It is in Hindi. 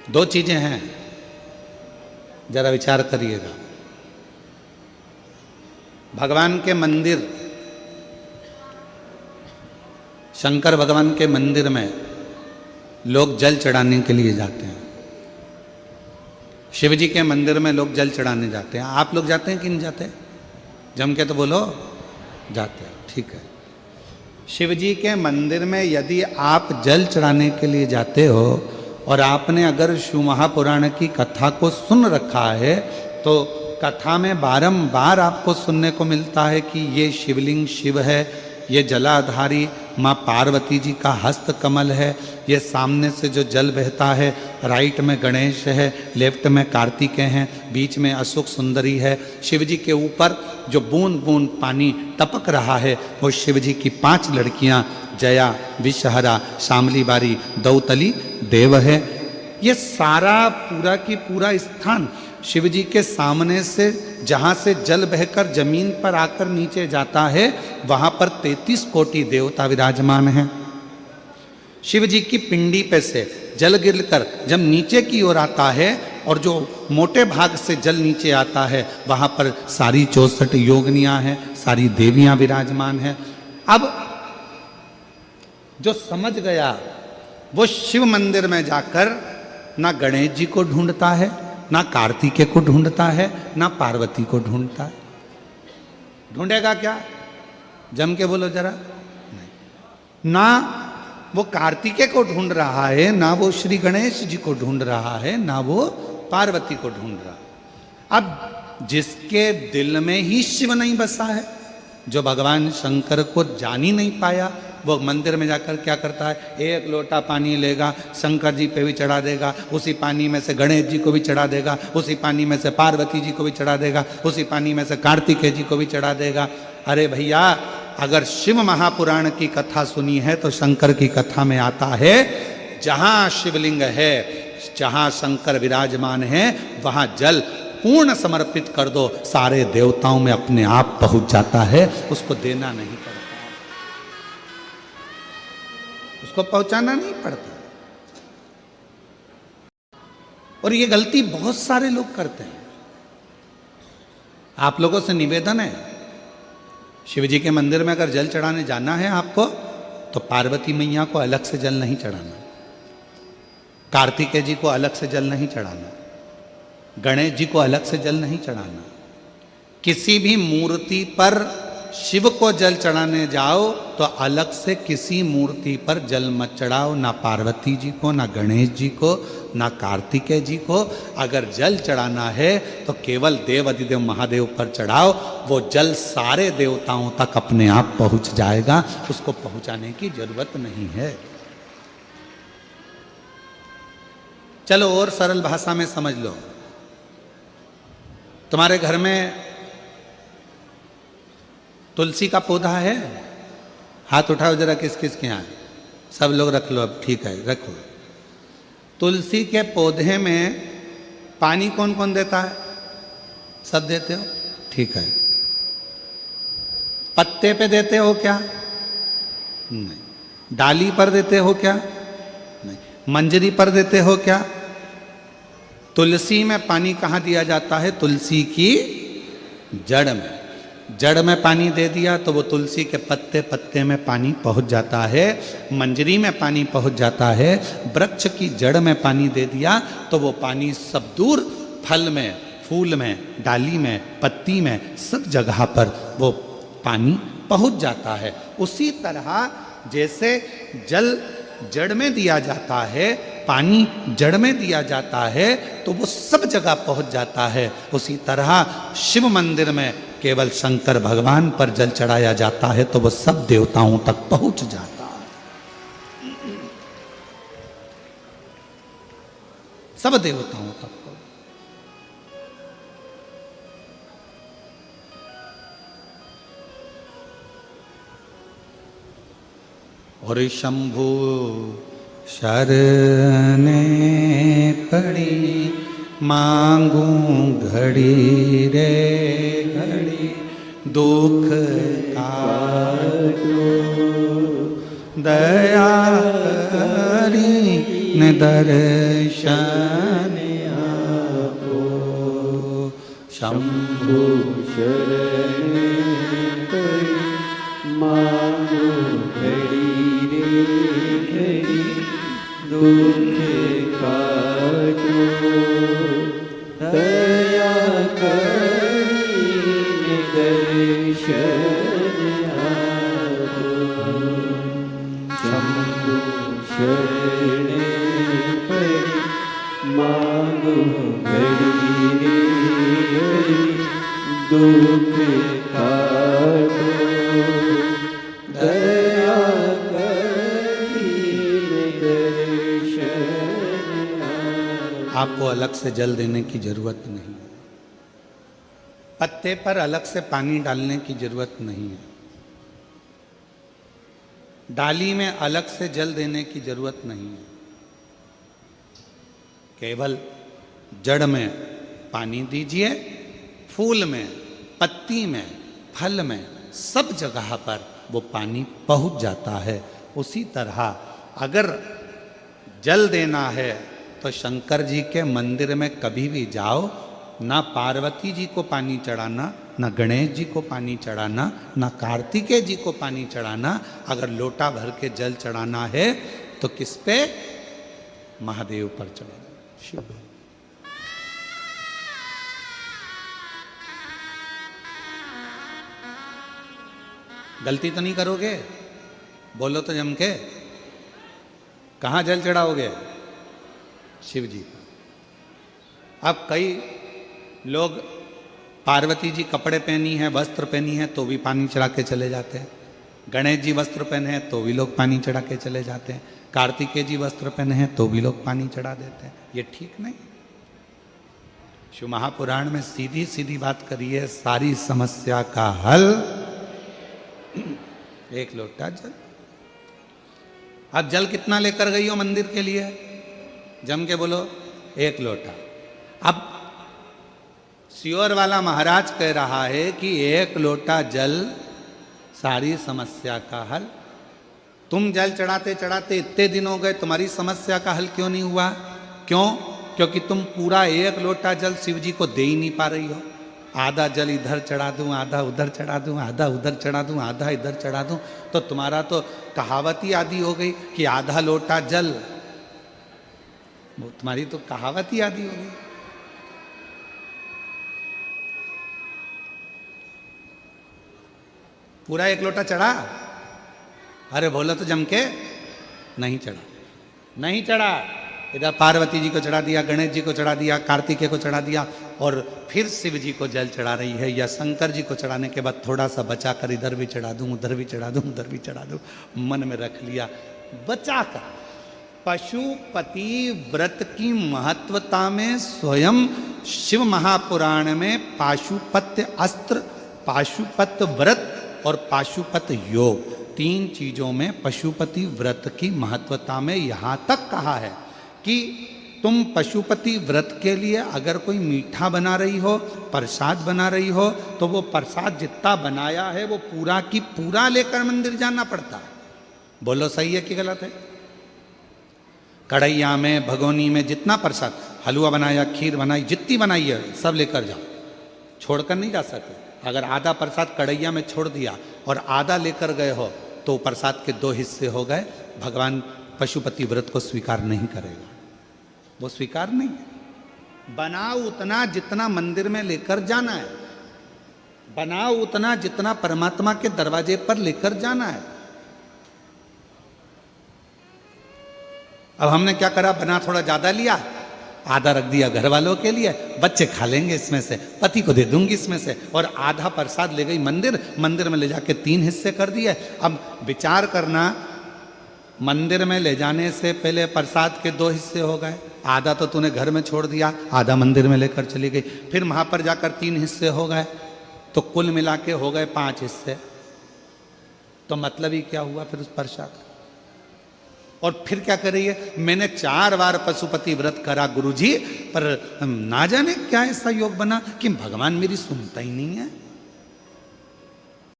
दो चीजें हैं, जरा विचार करिएगा। भगवान के मंदिर, शंकर भगवान के मंदिर में लोग जल चढ़ाने के लिए जाते हैं। शिव जी के मंदिर में लोग जल चढ़ाने जाते हैं। आप लोग जाते हैं कि नहीं जाते? जम के तो बोलो, जाते हैं। ठीक है। शिव जी के मंदिर में यदि आप जल चढ़ाने के लिए जाते हो और आपने अगर शिव महापुराण की कथा को सुन रखा है तो कथा में बारंबार आपको सुनने को मिलता है कि ये शिवलिंग शिव है, ये जलाधारी माँ पार्वती जी का हस्त कमल है, ये सामने से जो जल बहता है, राइट में गणेश है, लेफ्ट में कार्तिकेय हैं, बीच में अशोक सुंदरी है। शिव जी के ऊपर जो बूंद बूंद पानी टपक रहा है वो शिव जी की 5 लड़कियां जया, विषहरा, शामली बारी, दौतली, देव है। ये सारा पूरा की पूरा स्थान शिव जी के सामने से जहाँ से जल बहकर जमीन पर आकर नीचे जाता है वहाँ पर 33 कोटि देवता विराजमान हैं। शिव जी की पिंडी पे से जल गिरकर जब नीचे की ओर आता है और जो मोटे भाग से जल नीचे आता है वहाँ पर सारी 64 योगिनियाँ हैं, सारी देवियाँ विराजमान हैं। अब जो समझ गया वो शिव मंदिर में जाकर ना गणेश जी को ढूंढता है, ना कार्तिकेय को ढूंढता है, ना पार्वती को ढूंढता है। ढूंढेगा क्या? जम के बोलो जरा। नहीं, ना वो कार्तिकेय को ढूंढ रहा है, ना वो श्री गणेश जी को ढूंढ रहा है, ना वो पार्वती को ढूंढ रहा। अब जिसके दिल में ही शिव नहीं बसा है, जो भगवान शंकर को जान ही नहीं पाया, वो मंदिर में जाकर क्या करता है? 1 लोटा पानी लेगा, शंकर जी पे भी चढ़ा देगा, उसी पानी में से गणेश जी को भी चढ़ा देगा, उसी पानी में से पार्वती जी को भी चढ़ा देगा, उसी पानी में से कार्तिकेय जी को भी चढ़ा देगा। अरे भैया, अगर शिव महापुराण की कथा सुनी है तो शंकर की कथा में आता है जहां शिवलिंग है, जहां शंकर विराजमान है, वहां जल पूर्ण समर्पित कर दो, सारे देवताओं में अपने आप पहुंच जाता है। उसको देना नहीं पड़ता, उसको पहुंचाना नहीं पड़ता। और ये गलती बहुत सारे लोग करते हैं। आप लोगों से निवेदन है, शिव जी के मंदिर में अगर जल चढ़ाने जाना है आपको तो पार्वती मैया को अलग से जल नहीं चढ़ाना, कार्तिकेय जी को अलग से जल नहीं चढ़ाना, गणेश जी को अलग से जल नहीं चढ़ाना। किसी भी मूर्ति पर शिव को जल चढ़ाने जाओ तो अलग से किसी मूर्ति पर जल मत चढ़ाओ, ना पार्वती जी को, ना गणेश जी को, ना कार्तिकेय जी को। अगर जल चढ़ाना है तो केवल देव अधिदेव महादेव पर चढ़ाओ, वो जल सारे देवताओं तक अपने आप पहुंच जाएगा, उसको पहुंचाने की जरूरत नहीं है। चलो और सरल भाषा में समझ लो। तुम्हारे घर में तुलसी का पौधा है? हाथ उठाओ जरा, किस किस के यहाँ? सब लोग रख लो। अब ठीक है, रखो। तुलसी के पौधे में पानी कौन कौन देता है? सब देते हो? ठीक है। पत्ते पे देते हो क्या? नहीं। डाली पर देते हो क्या? नहीं। मंजरी पर देते हो क्या? तुलसी में पानी कहाँ दिया जाता है? तुलसी की जड़ में। जड़ में पानी दे दिया तो वो तुलसी के पत्ते पत्ते में पानी पहुंच जाता है, मंजरी में पानी पहुंच जाता है, वृक्ष की जड़ में पानी दे दिया तो वो पानी सब दूर फल में, फूल में, डाली में, पत्ती में, सब जगह पर वो पानी पहुंच जाता है। उसी तरह जैसे जल जड़ में दिया जाता है, पानी जड़ में दिया जाता है तो वो सब जगह पहुंच जाता है। उसी तरह शिव मंदिर में केवल शंकर भगवान पर जल चढ़ाया जाता है तो वो सब देवताओं तक पहुंच जाता है, सब देवताओं तक। और शंभु शरणे पड़ी मांगू घड़ी रे घड़ी, दुख काटो दया करी दर्शन आपो शंभु शरण पड़ी मांगो घड़ी रे घड़ी दुख काटो दया करीने दर्शन आपो शंभु शरण पड़ी मांगो घड़ी रे घड़ी दुख काटो दया करीने दर्शन आपो। आपको अलग से जल देने की जरूरत नहीं है, पत्ते पर अलग से पानी डालने की जरूरत नहीं है, डाली में अलग से जल देने की जरूरत नहीं है। केवल जड़ में पानी दीजिए, फूल में, पत्ती में, फल में, सब जगह पर वो पानी पहुंच जाता है। उसी तरह अगर जल देना है तो शंकर जी के मंदिर में कभी भी जाओ, ना पार्वती जी को पानी चढ़ाना, ना गणेश जी को पानी चढ़ाना, ना कार्तिकेय जी को पानी चढ़ाना। अगर लोटा भर के जल चढ़ाना है तो किस पे? महादेव पर चढ़ाना, शिव। गलती तो नहीं करोगे? बोलो तो जम के। कहाँ जल चढ़ाओगे? शिव जी पर। अब कई लोग पार्वती जी कपड़े पहनी है, वस्त्र पहनी है, तो भी पानी चढ़ा के चले जाते हैं। गणेश जी वस्त्र पहने हैं तो भी लोग पानी चढ़ा के चले जाते हैं। कार्तिकेय जी वस्त्र पहने हैं तो भी लोग पानी चढ़ा देते हैं। ये ठीक नहीं। शिव महापुराण में सीधी सीधी बात करी है, सारी समस्या का हल एक लोटा जल। अब जल कितना लेकर गई हो मंदिर के लिए? जम के बोलो, एक लोटा। अब सियोर वाला महाराज कह रहा है कि एक लोटा जल सारी समस्या का हल। तुम जल चढ़ाते चढ़ाते इतने दिन हो गए, तुम्हारी समस्या का हल क्यों नहीं हुआ? क्यों? क्योंकि तुम पूरा एक लोटा जल शिव जी को दे ही नहीं पा रही हो। आधा जल इधर चढ़ा दूं, आधा उधर चढ़ा दूं, आधा उधर चढ़ा दूं, आधा इधर चढ़ा दूं, तो तुम्हारा तो कहावत ही आदि हो गई कि आधा लोटा जल। तुम्हारी तो कहावत ही आदि हो गई। पूरा एक लोटा चढ़ा? अरे बोलो तो जम के। नहीं चढ़ा, नहीं चढ़ा। इधर पार्वती जी को चढ़ा दिया, गणेश जी को चढ़ा दिया, कार्तिकेय को चढ़ा दिया, और फिर शिव जी को जल चढ़ा रही है। या शंकर जी को चढ़ाने के बाद थोड़ा सा बचा कर इधर भी चढ़ा दूं, उधर भी चढ़ा दूं, उधर भी चढ़ा दूं, मन में रख लिया बचा कर। पशुपति व्रत की महत्वता में स्वयं शिव महापुराण में पाशुपत्य अस्त्र, पाशुपत व्रत और पाशुपत योग, तीन चीजों में पशुपति व्रत की महत्वता में यहां तक कहा है कि तुम पशुपति व्रत के लिए अगर कोई मीठा बना रही हो, प्रसाद बना रही हो, तो वो प्रसाद जितना बनाया है वो पूरा की पूरा लेकर मंदिर जाना पड़ता है। बोलो सही है कि गलत है? कढ़ैया में, भगोनी में जितना प्रसाद, हलवा बनाया, खीर बनाई, जितनी बनाई है सब लेकर जाओ, छोड़कर नहीं जा सकते। अगर आधा प्रसाद कढ़ैया में छोड़ दिया और आधा लेकर गए हो तो प्रसाद के दो हिस्से हो गए। भगवान पशुपति व्रत को स्वीकार नहीं करेगा, वो स्वीकार नहीं है। बनाओ उतना जितना मंदिर में लेकर जाना है, बनाओ उतना जितना परमात्मा के दरवाजे पर लेकर जाना है। अब हमने क्या करा, बना थोड़ा ज्यादा लिया, आधा रख दिया घर वालों के लिए, बच्चे खा लेंगे इसमें से, पति को दे दूंगी इसमें से, और आधा प्रसाद ले गई मंदिर, मंदिर में ले जाके 3 हिस्से कर दिए। अब विचार करना, मंदिर में ले जाने से पहले प्रसाद के 2 हिस्से हो गए, आधा तो तूने घर में छोड़ दिया, आधा मंदिर में लेकर चली गई, फिर वहां पर जाकर 3 हिस्से हो गए, तो कुल मिला के हो गए 5 हिस्से। तो मतलब ही क्या हुआ फिर उस प्रसाद? और फिर क्या कर रही है, मैंने 4 बार पशुपति व्रत करा गुरुजी, पर ना जाने क्या ऐसा योग बना कि भगवान मेरी सुनता ही नहीं है।